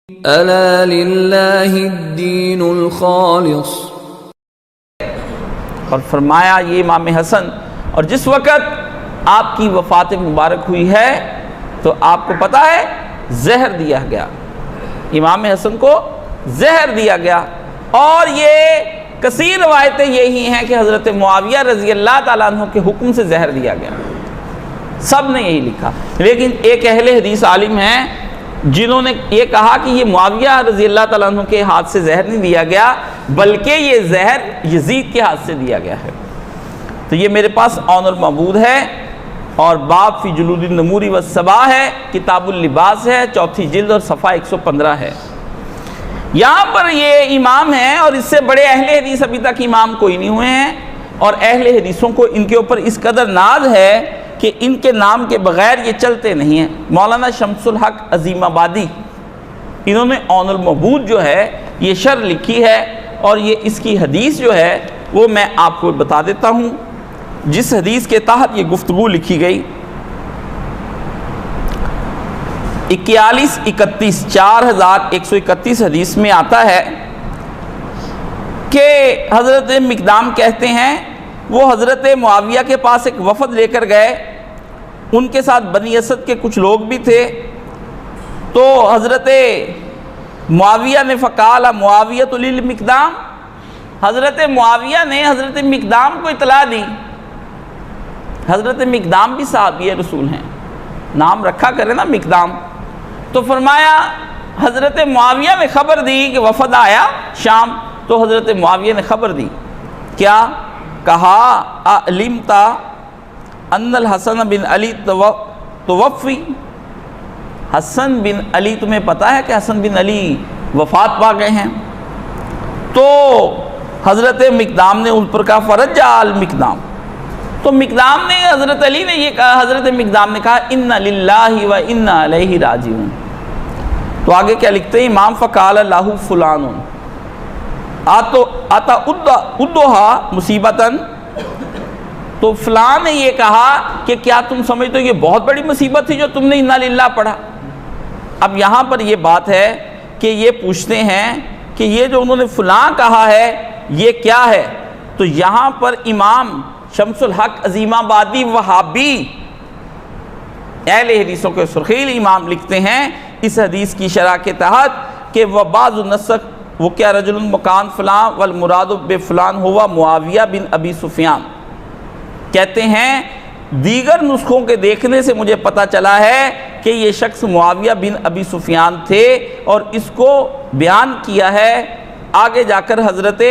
ألا لله الدين الخالص۔ اور فرمایا یہ امام حسن، اور جس وقت آپ کی وفات مبارک ہوئی ہے تو آپ کو پتہ ہے زہر دیا گیا، امام حسن کو زہر دیا گیا، اور یہ کثیر روایتیں یہی ہیں کہ حضرت معاویہ رضی اللہ تعالیٰ عنہ کے حکم سے زہر دیا گیا، سب نے یہی لکھا۔ لیکن ایک اہل حدیث عالم ہیں جنہوں نے یہ کہا کہ یہ معاویہ رضی اللہ تعالیٰ عنہ کے ہاتھ سے زہر نہیں دیا گیا، بلکہ یہ زہر یزید کے ہاتھ سے دیا گیا ہے۔ تو یہ میرے پاس عون المعبود ہے، اور باب فی جلود النمور والصباح ہے، کتاب اللباس ہے، 4 جلد اور صفحہ 115 ہے۔ یہاں پر یہ امام ہیں، اور اس سے بڑے اہل حدیث ابھی تک امام کوئی نہیں ہوئے ہیں، اور اہل حدیثوں کو ان کے اوپر اس قدر ناز ہے کہ ان کے نام کے بغیر یہ چلتے نہیں ہیں۔ مولانا شمس الحق عظیم آبادی، انہوں نے عون المعبود جو ہے یہ شرح لکھی ہے، اور یہ اس کی حدیث جو ہے وہ میں آپ کو بتا دیتا ہوں، جس حدیث کے تحت یہ گفتگو لکھی گئی۔ 4131 حدیث میں آتا ہے کہ حضرت مقدام کہتے ہیں وہ حضرت معاویہ کے پاس ایک وفد لے کر گئے، ان کے ساتھ بنی اسد کے کچھ لوگ بھی تھے، تو حضرت معاویہ نے فقال معاویۃ للمقدام، حضرت معاویہ نے حضرت مقدام کو اطلاع دی۔ حضرت مقدام بھی صحابی رسول ہیں، نام رکھا کرے نا مقدام، تو فرمایا حضرت معاویہ نے خبر دی کہ وفد آیا شام، تو حضرت معاویہ نے خبر دی، کیا کہا علمت ان الحسن بن علی توفی، حسن بن علی تمہیں پتہ ہے کہ حسن بن علی وفات پا گئے ہیں؟ تو حضرت مقدام نے ان پر کہا فرجع المقدام، تو مقدام نے حضرت علی نے یہ کہا، حضرت مقدام نے کہا انا للہ و انا الیہ راجعون۔ تو آگے کیا لکھتے ہیں امام فقال له فلان آتا ادھا مصیبتاً، تو فلان نے یہ کہا کہ کیا تم سمجھتے ہو یہ بہت بڑی مصیبت تھی جو تم نے انا للہ پڑھا؟ اب یہاں پر یہ بات ہے کہ یہ پوچھتے ہیں کہ یہ جو انہوں نے فلاں کہا ہے یہ کیا ہے؟ تو یہاں پر امام شمس الحق عظیم آبادی وہابی اہل حدیثوں کے سرخیل امام لکھتے ہیں اس حدیث کی شرح کے تحت کہ وہ بعض النسخ وہ کیا رجل مکان فلاں والمراد بفلان ہوا معاویہ بن ابی سفیان، کہتے ہیں دیگر نسخوں کے دیکھنے سے مجھے پتہ چلا ہے کہ یہ شخص معاویہ بن ابی سفیان تھے، اور اس کو بیان کیا ہے آگے جا کر حضرت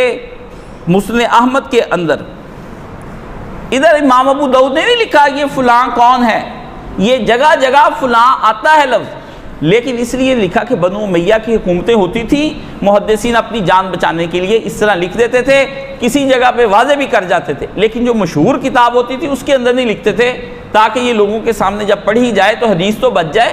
مسند احمد کے اندر۔ ادھر امام ابو داؤد نے نہیں لکھا یہ فلاں کون ہے، یہ جگہ جگہ فلاں آتا ہے لفظ، لیکن اس لیے لکھا کہ بنو امیہ کی حکومتیں ہوتی تھی، محدثین اپنی جان بچانے کے لیے اس طرح لکھ دیتے تھے، کسی جگہ پہ واضح بھی کر جاتے تھے، لیکن جو مشہور کتاب ہوتی تھی اس کے اندر نہیں لکھتے تھے تاکہ یہ لوگوں کے سامنے جب پڑھی جائے تو حدیث تو بچ جائے۔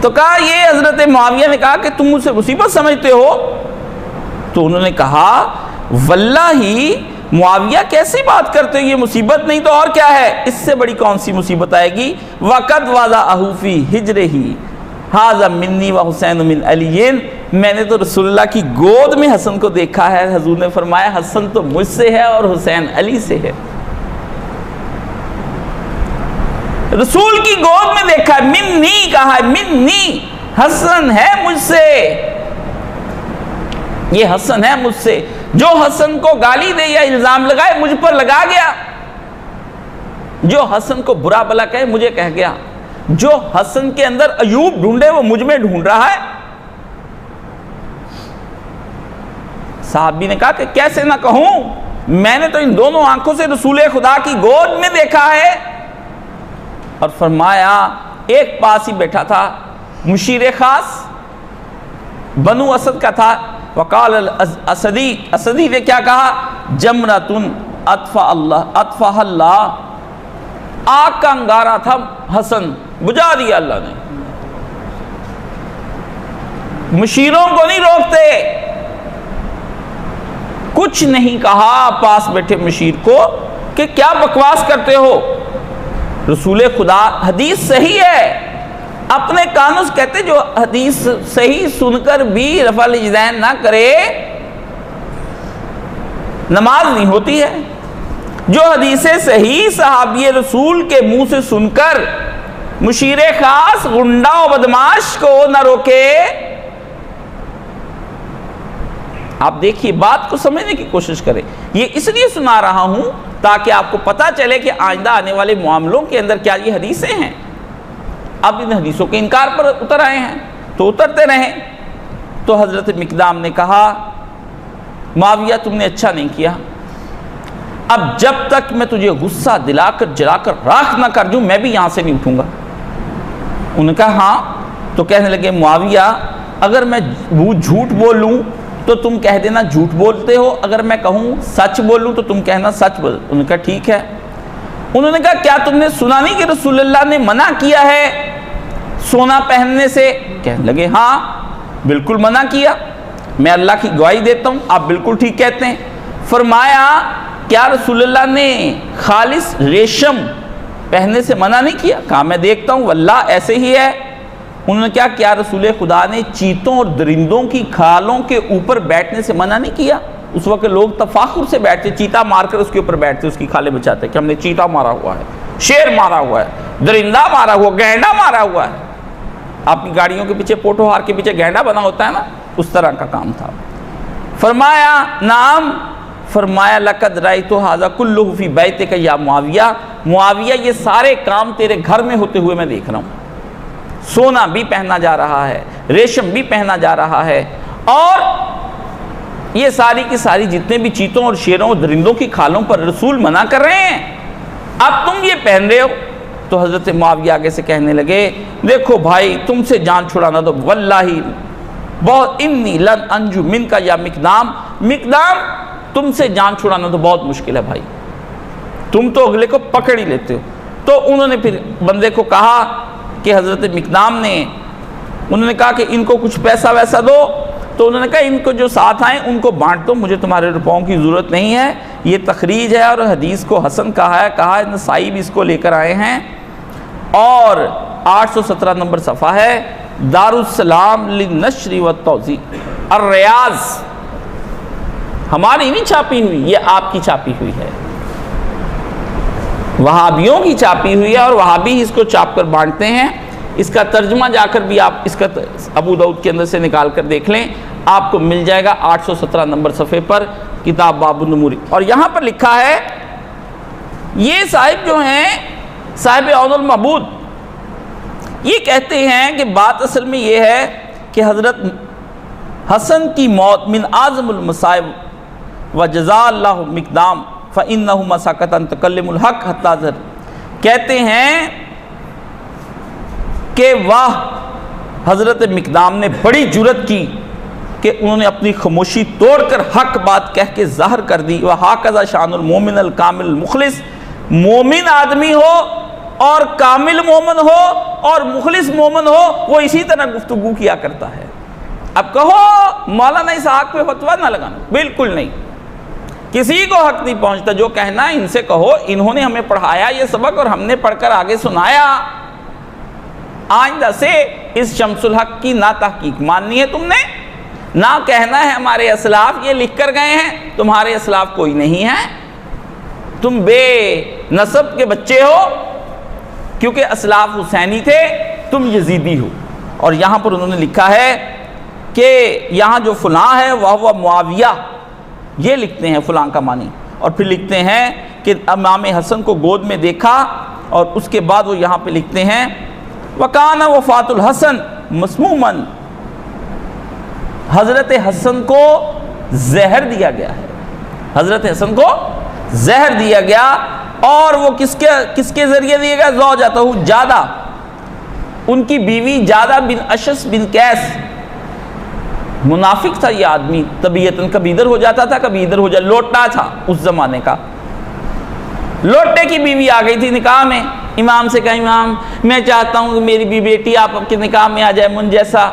تو کہا یہ حضرت معاویہ نے کہا کہ تم مجھ سے مصیبت سمجھتے ہو؟ تو انہوں نے کہا واللہ معاویہ کیسی بات کرتے ہو، یہ مصیبت نہیں تو اور کیا ہے، اس سے بڑی کون سی مصیبت آئے گی؟ وَقَدْ وَضَعَهُ فِي حِجْرِهِ هَذَا مِنِّي وَحُسَيْنُ مِنْ عَلِيٍّ، میں نے تو رسول اللہ کی گود میں حسن کو دیکھا ہے، حضور نے فرمایا حسن تو مجھ سے ہے اور حسین علی سے ہے، رسول کی گود میں دیکھا ہے، منی کہا ہے، منی حسن ہے مجھ سے، یہ حسن ہے مجھ سے، جو حسن کو گالی دے یا الزام لگائے مجھ پر لگا گیا، جو حسن کو برا بلا کہے مجھے کہہ گیا، جو حسن کے اندر عیوب ڈھونڈے وہ مجھ میں ڈھونڈ رہا ہے۔ صحابی نے کہا کہ کیسے نہ کہوں، میں نے تو ان دونوں آنکھوں سے رسول خدا کی گود میں دیکھا ہے۔ اور فرمایا ایک پاس ہی بیٹھا تھا مشیر خاص بنو اسد کا تھا، وقال الاسدی، اسدی نے کیا کہا جمرتن اطفا اللہ، آگ کا انگارہ تھا حسن، بجھا دیا اللہ نے۔ مشیروں کو نہیں روکتے، کچھ نہیں کہا پاس بیٹھے مشیر کو کہ کیا بکواس کرتے ہو، رسول خدا، حدیث صحیح ہے اپنے کانوں سے کہتے جو حدیث صحیح سن کر بھی رفع الیدین نہ کرے نماز نہیں ہوتی ہے. جو حدیث صحیح صحابی رسول کے منہ سے سن کر مشیر خاص غنڈہ و بدماش کو نہ روکے. آپ دیکھیے بات کو سمجھنے کی کوشش کریں. یہ اس لیے سنا رہا ہوں تاکہ آپ کو پتا چلے کہ آئندہ آنے والے معاملوں کے اندر کیا یہ حدیثیں ہیں. اب ان حدیثوں کے انکار پر اتر آئے ہیں تو اترتے رہیں. تو حضرت مقدام نے کہا معاویہ تم نے اچھا نہیں کیا، اب جب تک میں تجھے غصہ دلا کر جلا کر راکھ نہ کر دوں میں بھی یہاں سے نہیں اٹھوں گا. انہوں نے کہا ہاں. تو کہنے لگے معاویہ اگر میں جھوٹ بولوں تو تم کہہ دینا جھوٹ بولتے ہو، اگر میں کہوں سچ بولوں تو تم کہنا سچ بول. انہوں نے کہا ٹھیک ہے. انہوں نے کہا کیا تم نے سنا نہیں کہ رسول اللہ نے منع کیا ہے سونا پہننے سے؟ کہنے لگے ہاں بالکل منع کیا، میں اللہ کی گواہی دیتا ہوں آپ بالکل ٹھیک کہتے ہیں. فرمایا کیا رسول اللہ نے خالص ریشم پہننے سے منع نہیں کیا؟ کہا میں دیکھتا ہوں واللہ ایسے ہی ہے. انہوں نے کیا رسول خدا نے چیتوں اور درندوں کی کھالوں کے اوپر بیٹھنے سے منع نہیں کیا؟ اس وقت لوگ تفاخر سے بیٹھتے، چیتا مار کر اس کے اوپر بیٹھتے، اس کی کھالیں بچاتے کہ ہم نے چیتا مارا ہوا ہے، شیر مارا ہوا ہے، درندہ مارا ہوا، گینڈا مارا ہوا ہے. آپ کی گاڑیوں کے پیچھے پوٹو ہار کے پیچھے گینڈا بنا ہوتا ہے نا، اس طرح کا کام تھا. فرمایا نعم. فرمایا لقد رأیت ھذا کلہ فی بیتک یا معاویہ، معاویہ یہ سارے کام تیرے گھر میں ہوتے ہوئے میں دیکھ رہا ہوں. سونا بھی پہنا جا رہا ہے، ریشم بھی پہنا جا رہا ہے، اور یہ ساری کی ساری جتنے بھی چیتوں اور شیروں اور درندوں کی کھالوں پر رسول منع کر رہے ہیں، اب تم یہ پہن رہے ہو. تو حضرت معاویہ آگے سے کہنے لگے دیکھو بھائی تم سے جان چھڑانا تو واللہ بہت انی لن انجو من کا یا مقدام، مقدام تم سے جان چھڑانا تو بہت مشکل ہے بھائی، تم تو اگلے کو پکڑ ہی لیتے ہو. تو انہوں نے پھر بندے کو کہا کہ حضرت مقدام نے انہوں نے کہا کہ ان کو کچھ پیسہ ویسا دو. تو انہوں نے کہا ان کو جو ساتھ آئیں ان کو بانٹ دو، مجھے تمہارے روپوں کی ضرورت نہیں ہے. یہ تخریج ہے اور حدیث کو حسن کہا ہے نسائی بھی اس کو لے کر آئے ہیں، اور 817 نمبر صفحہ ہے دارالسلام للنشر والتوزیع. الریاض ہماری نہیں چھاپی ہوئی، یہ آپ کی چھاپی ہوئی ہے، وہابیوں کی چھاپی ہوئی ہے، اور وہابی اس کو چھاپ کر بانٹتے ہیں. اس کا ترجمہ جا کر بھی آپ اس کا ابو داؤد کے اندر سے نکال کر دیکھ لیں، آپ کو مل جائے گا 817 نمبر صفحے پر کتاب باب النمور. اور یہاں پر لکھا ہے یہ صاحب جو ہیں صاحب عون المعبود یہ کہتے ہیں کہ بات اصل میں یہ ہے کہ حضرت حسن کی موت من اعظم المصائب وجزا اللہ مقدام فإنہ مساکتا تکلم الحق حتی ظہر. کہتے ہیں کہ واہ حضرت مقدام نے بڑی جرت کی کہ انہوں نے اپنی خاموشی توڑ کر حق بات کہہ کے ظاہر کر دی. وَحَاكَذَا شَأْنُ الْمُؤْمِنِ الْكَامِلِ الْمُخْلِصِ، مومن آدمی ہو اور کامل مومن ہو اور مخلص مومن ہو وہ اسی طرح گفتگو کیا کرتا ہے. اب کہو مولانا اسحاق پہ فتویٰ نہ لگانا، بالکل نہیں، کسی کو حق نہیں پہنچتا. جو کہنا ہے ان سے کہو انہوں نے ہمیں پڑھایا یہ سبق اور ہم نے پڑھ کر آگے سنایا. آئندہ سے اس شمس الحق کی نہ تحقیق ماننی ہے تم نے، نہ کہنا ہے ہمارے اسلاف یہ لکھ کر گئے ہیں. تمہارے اسلاف کوئی نہیں ہے، تم بے نسب کے بچے ہو، کیونکہ اسلاف حسینی تھے تم یزیدی ہو. اور یہاں پر انہوں نے لکھا ہے کہ یہاں جو فلاں ہے وہ معاویہ، یہ لکھتے ہیں فلاں کا معنی، اور پھر لکھتے ہیں کہ امام حسن کو گود میں دیکھا، اور اس کے بعد وہ یہاں پہ لکھتے ہیں وَقَانَ وفات الحسن مسموماً، حضرت حسن کو زہر دیا گیا ہے، حضرت حسن کو زہر دیا گیا. اور وہ کس کے ذریعے دیا گیا؟ زوجتہ جادہ، ان کی بیوی جادہ بن اشس بن قیس. منافق تھا یہ آدمی، طبیعتاً کبھی ادھر ہو جاتا تھا کبھی ادھر ہو جاتا، لوٹا تھا اس زمانے کا. لوٹے کی بیوی آ گئی تھی نکاح میں، امام سے کہا امام میں چاہتا ہوں کہ میری بھی بیٹی آپ کے نکاح میں آ جائے من جیسا.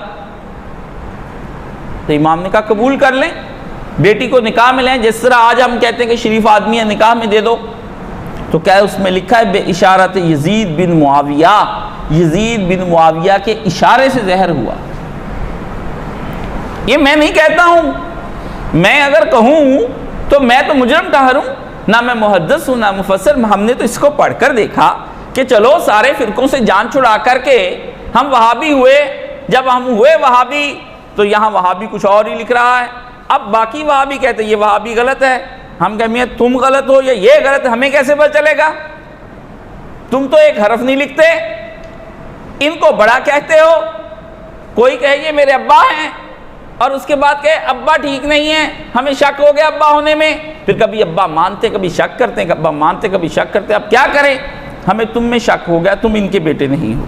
تو امام نے کہا قبول کر لیں، بیٹی کو نکاح میں لیں، جس طرح آج ہم کہتے ہیں کہ شریف آدمی ہے نکاح میں دے دو. تو کیا اس میں لکھا ہے بے اشارت یزید بن معاویہ، یزید بن معاویہ کے اشارے سے زہر ہوا۔ یہ میں نہیں کہتا ہوں، میں اگر کہوں تو میں تو مجرم ٹھہروں، نہ میں محدث ہوں نہ مفسر۔ ہم نے تو اس کو پڑھ کر دیکھا کہ چلو سارے فرقوں سے جان چھڑا کر کے ہم وہابی ہوئے، جب ہم ہوئے وہابی تو یہاں وہابی کچھ اور ہی لکھ رہا ہے، اب باقی وہابی کہتے ہیں یہ وہابی غلط ہے، ہم کہیں میاں تم غلط ہو یا یہ غلط، ہمیں کیسے پتہ چلے گا؟ تم تو ایک حرف نہیں لکھتے، ان کو بڑا کہتے ہو، کوئی کہے یہ میرے ابا ہیں اور اس کے بعد کہے ابا ٹھیک نہیں ہے، ہمیں شک ہو گیا ابا ہونے میں، پھر کبھی ابا مانتے کبھی شک کرتے ہیں، ابا مانتے کبھی شک کرتے ہیں، اب کیا کریں؟ ہمیں تم میں شک ہو گیا، تم ان کے بیٹے نہیں ہو۔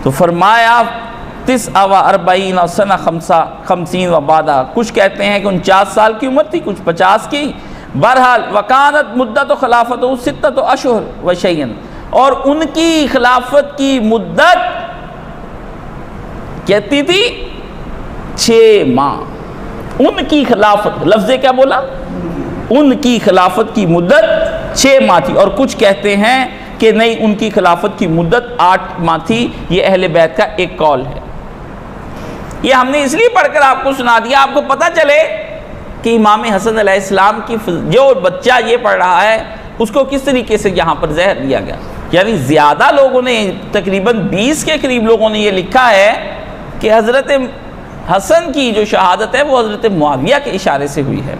تو فرمایا 49 سنہ 50 و بعدہ، کچھ کہتے ہیں کہ 49 سال کی عمر تھی، کچھ 50 کی، بہرحال وکانت مدت و خلافت و 6 اشہر و شیئن، اور ان کی خلافت کی مدت کہتی تھی 6 ماہ، ان کی خلافت، لفظ کیا بولا؟ ان کی خلافت کی مدت 6 ماہ تھی، اور کچھ کہتے ہیں کہ نہیں ان کی خلافت کی مدت 8 ماہ تھی۔ یہ اہل بیت کا ایک قول ہے۔ یہ ہم نے اس لیے پڑھ کر آپ کو سنا دیا، آپ کو پتہ چلے کہ امام حسن علیہ السلام کی جو بچہ یہ پڑھ رہا ہے اس کو کس طریقے سے یہاں پر زہر دیا گیا۔ یعنی زیادہ لوگوں نے، تقریباً 20 کے قریب لوگوں نے یہ لکھا ہے کہ حضرت حسن کی جو شہادت ہے وہ حضرت معاویہ کے اشارے سے ہوئی ہے۔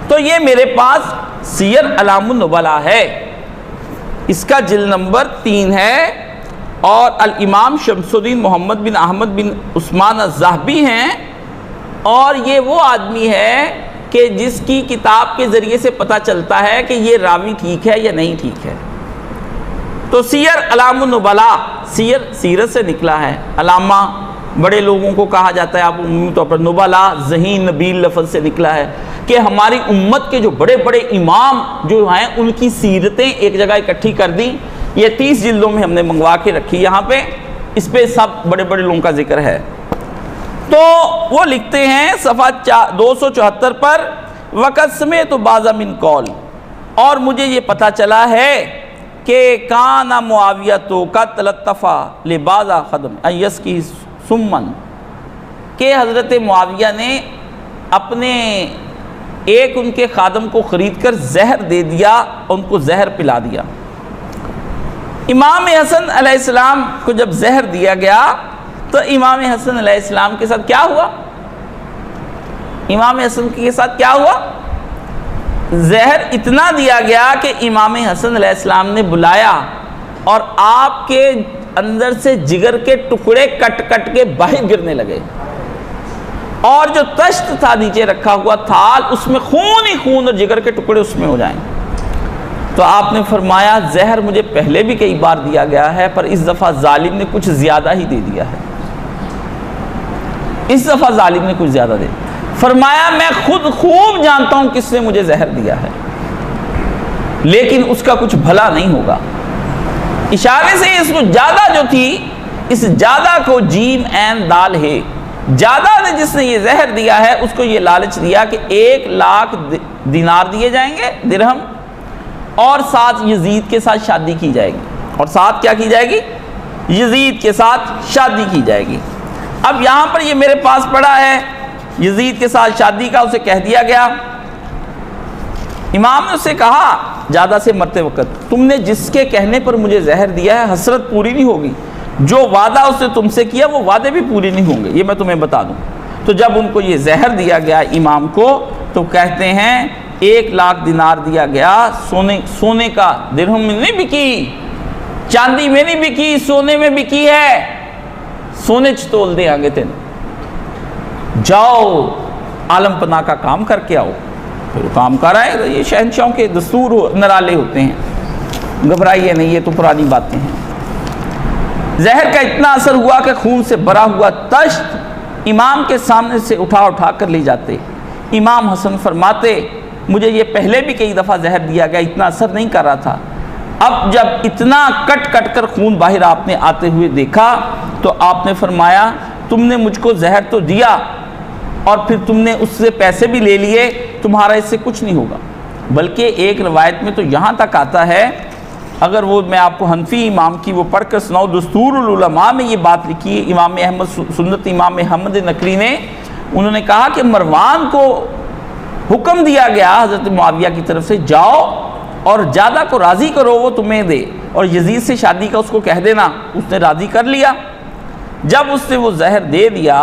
تو یہ میرے پاس سیر اعلام النبلاء ہے، اس کا جلد نمبر 3 ہے، اور الامام شمس الدین محمد بن احمد بن عثمان الذہبی ہیں، اور یہ وہ آدمی ہے کہ جس کی کتاب کے ذریعے سے پتہ چلتا ہے کہ یہ راوی ٹھیک ہے یا نہیں ٹھیک ہے۔ تو سیر اعلام النبلاء، سیرت سے نکلا ہے، علامہ بڑے لوگوں کو کہا جاتا ہے، آپ عمومی طور پر نبلاء ذہین نبیل لفظ سے نکلا ہے، کہ ہماری امت کے جو بڑے بڑے امام جو ہیں ان کی سیرتیں ایک جگہ اکٹھی کر دیں۔ یہ 30 جلدوں میں ہم نے منگوا کے رکھی، یہاں پہ اس پہ سب بڑے بڑے لوگوں کا ذکر ہے۔ تو وہ لکھتے ہیں صفحہ 274 پر، وقت سمعت بعض من قول، اور مجھے یہ پتہ چلا ہے کہ کان معاویۃ قد لطفا لبعض خدم ایس کی سمن، کہ حضرت معاویہ نے اپنے ایک ان کے خادم کو خرید کر زہر دے دیا، ان کو زہر پلا دیا۔ امام حسن علیہ السلام کو جب زہر دیا گیا تو امام حسن علیہ السلام کے ساتھ کیا ہوا؟ امام حسن کے ساتھ کیا ہوا؟ زہر اتنا دیا گیا کہ امام حسن علیہ السلام نے بلایا اور آپ کے اندر سے جگر کے ٹکڑے کٹ کٹ کے باہر گرنے لگے، اور جو تشت تھا نیچے رکھا ہوا تھال اس میں خون ہی خون اور جگر کے ٹکڑے اس میں ہو جائیں۔ تو آپ نے فرمایا زہر مجھے پہلے بھی کئی بار دیا گیا ہے، پر اس دفعہ ظالم نے کچھ زیادہ ہی دے دیا ہے، اس دفعہ ظالم نے کچھ زیادہ دے دیا۔ فرمایا میں خود خوب جانتا ہوں کس نے مجھے زہر دیا ہے، لیکن اس کا کچھ بھلا نہیں ہوگا۔ اشارے سے اس کو زیادہ جو تھی، اس زیادہ کو جیم عین دال ہے، زیادہ نے جس نے یہ زہر دیا ہے اس کو یہ لالچ دیا کہ 1 لاکھ دینار دیے جائیں گے، درہم، اور ساتھ یزید کے ساتھ شادی کی جائے گی، اور ساتھ کیا کی جائے گی؟ یزید کے ساتھ شادی کی جائے گی۔ اب یہاں پر یہ میرے پاس پڑا ہے، یزید کے ساتھ شادی کا اسے کہہ دیا گیا۔ امام نے اس سے کہا زیادہ سے مرتے وقت، تم نے جس کے کہنے پر مجھے زہر دیا ہے حسرت پوری نہیں ہوگی، جو وعدہ اس نے تم سے کیا وہ وعدے بھی پورے نہیں ہوں گے، یہ میں تمہیں بتا دوں۔ تو جب ان کو یہ زہر دیا گیا امام کو، تو کہتے ہیں 1 لاکھ دینار دیا گیا، سونے کا، درہم میں نہیں بکی، چاندی میں نہیں بکی، سونے میں بکی ہے، سونے چتول دے آگے تین، جاؤ عالم پناہ کا کام کر کے آؤ۔ پھر کام کر آئے، یہ شہنشاہوں کے دستور نرالے ہوتے ہیں، گھبرائیے نہیں، یہ تو پرانی باتیں ہیں۔ زہر کا اتنا اثر ہوا کہ خون سے بھرا ہوا تشت امام کے سامنے سے اٹھا کر لے جاتے۔ امام حسن فرماتے مجھے یہ پہلے بھی کئی دفعہ زہر دیا گیا، اتنا اثر نہیں کر رہا تھا، اب جب اتنا کٹ کٹ کر خون باہر آپ نے آتے ہوئے دیکھا تو آپ نے فرمایا تم نے مجھ کو زہر تو دیا اور پھر تم نے اس سے پیسے بھی لے لیے، تمہارا اس سے کچھ نہیں ہوگا۔ بلکہ ایک روایت میں تو یہاں تک آتا ہے، اگر وہ میں آپ کو حنفی امام کی وہ پڑھ کر سناؤں، دستور العلماء میں یہ بات لکھی ہے امام احمد سنت امام احمد نقری نے، انہوں نے کہا کہ مروان کو حکم دیا گیا حضرت معاویہ کی طرف سے، جاؤ اور جادہ کو راضی کرو وہ تمہیں دے، اور یزید سے شادی کا اس کو کہہ دینا۔ اس نے راضی کر لیا۔ جب اس نے وہ زہر دے دیا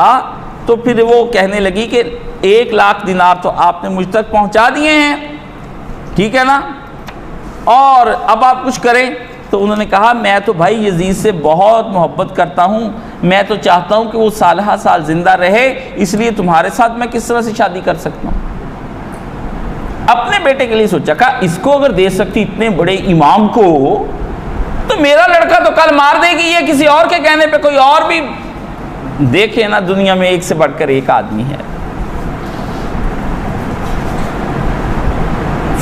تو پھر وہ کہنے لگی کہ 1,00,000 دینار تو آپ نے مجھ تک پہنچا دیے ہیں، ٹھیک ہے نا، اور اب آپ کچھ کریں۔ تو انہوں نے کہا میں تو بھائی یزید سے بہت محبت کرتا ہوں، میں تو چاہتا ہوں کہ وہ سالہ سال زندہ رہے، اس لیے تمہارے ساتھ میں کس طرح سے شادی کر سکتا ہوں۔ اپنے بیٹے کے لیے سوچا، کہا اس کو اگر دے سکتی اتنے بڑے امام کو، تو میرا لڑکا تو کل مار دے گی، یہ کسی اور کے کہنے پہ کوئی اور بھی دیکھے نا، دنیا میں ایک سے بڑھ کر ایک آدمی ہے۔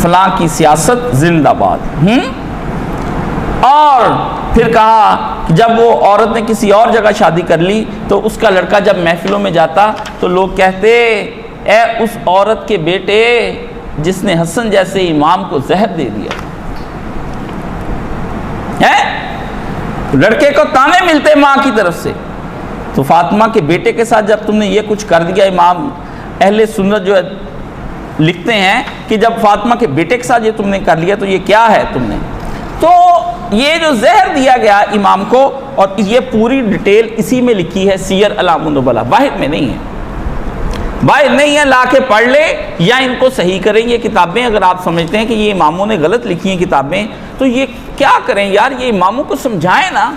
فلاں کی سیاست زندہ باد۔ اور پھر کہا کہ جب وہ عورت نے کسی اور جگہ شادی کر لی تو اس کا لڑکا جب محفلوں میں جاتا تو لوگ کہتے اے اس عورت کے بیٹے جس نے حسن جیسے امام کو زہر دے دیا ہے، لڑکے کو تانے ملتے ماں کی طرف سے۔ تو فاطمہ کے بیٹے کے ساتھ جب تم نے یہ کچھ کر دیا، امام اہل سنت جو ہے لکھتے ہیں کہ جب فاطمہ کے بیٹے کے ساتھ یہ تم نے کر لیا تو یہ کیا ہے تم نے۔ تو یہ جو زہر دیا گیا امام کو، اور یہ پوری ڈیٹیل اسی میں لکھی ہے سیر اعلام النبلاء، باہر میں نہیں ہے، باہر نہیں ہے، لا کے پڑھ لے یا ان کو صحیح کریں یہ کتابیں۔ اگر آپ سمجھتے ہیں کہ یہ اماموں نے غلط لکھی ہیں کتابیں تو یہ کیا کریں یار، یہ اماموں کو سمجھائیں نا،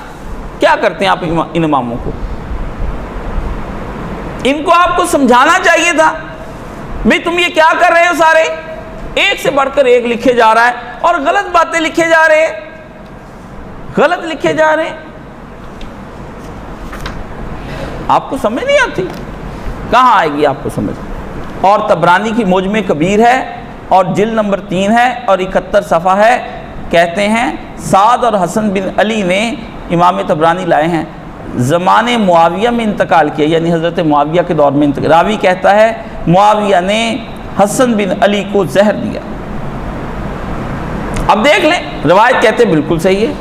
کیا کرتے ہیں آپ ان اماموں کو، ان کو آپ کو سمجھانا چاہیے تھا بھئی تم یہ کیا کر رہے ہو، سارے ایک سے بڑھ کر ایک لکھے جا رہا ہے اور غلط باتیں لکھے جا رہے ہیں، غلط لکھے جا رہے ہیں، آپ کو سمجھ نہیں آتی، کہاں آئے گی آپ کو سمجھ۔ اور طبرانی کی معجم کبیر ہے اور جلد نمبر 3 ہے اور 71 صفحہ ہے، کہتے ہیں سعد اور حسن بن علی نے، امام طبرانی لائے ہیں، زمانے معاویہ میں انتقال کیا، یعنی حضرت معاویہ کے دور میں انتقال۔ راوی کہتا ہے معاویہ نے حسن بن علی کو زہر دیا۔ اب دیکھ لیں، روایت کہتے بالکل صحیح ہے۔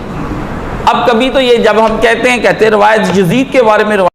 اب کبھی تو یہ جب ہم کہتے ہیں روایت یزید کے بارے میں روایت